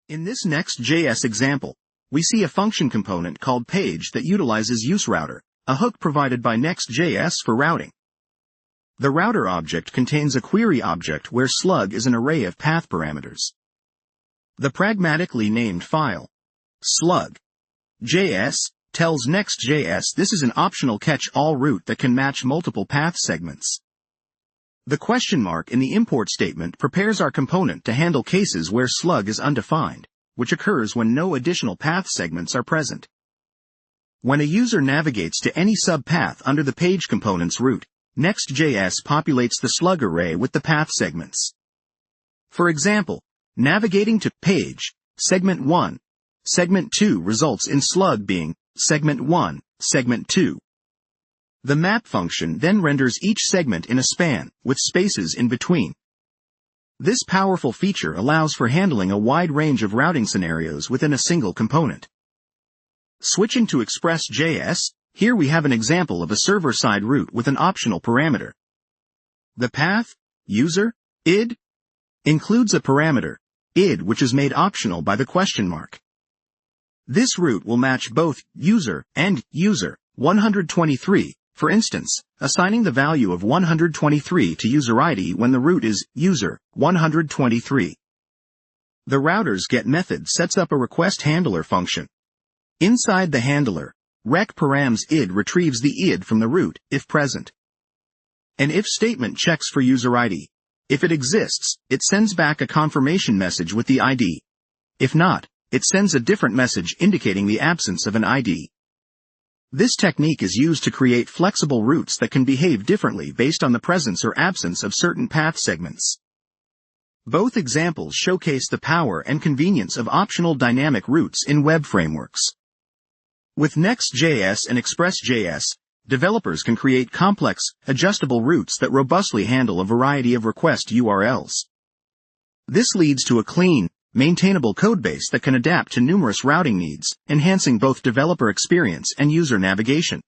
In this Next.js example, we see a function component called page that utilizes useRouter, a hook provided by Next.js for routing. The router object contains a query object where slug is an array of path parameters. The pragmatically named file, slug.js, tells Next.js this is an optional catch-all route that can match multiple path segments. The question mark in the import statement prepares our component to handle cases where slug is undefined, which occurs when no additional path segments are present. When a user navigates to any subpath under the page component's route, Next.js populates the slug array with the path segments. For example, navigating to page, segment 1, segment 2 results in slug being segment 1, segment 2. The map function then renders each segment in a span, with spaces in between. This powerful feature allows for handling a wide range of routing scenarios within a single component. Switching to Express.js, here we have an example of a server-side route with an optional parameter. The path, user, id, includes a parameter, id, which is made optional by the question mark. This route will match both user and user 123, for instance, assigning the value of 123 to user ID when the route is user 123. The router's get method sets up a request handler function. Inside the handler, rec_params id retrieves the id from the route, if present. An if statement checks for user ID. If it exists, it sends back a confirmation message with the ID. If not, it sends a different message indicating the absence of an ID. This technique is used to create flexible routes that can behave differently based on the presence or absence of certain path segments. Both examples showcase the power and convenience of optional dynamic routes in web frameworks. With Next.js and Express.js, developers can create complex, adjustable routes that robustly handle a variety of request URLs. This leads to a clean, maintainable codebase that can adapt to numerous routing needs, enhancing both developer experience and user navigation.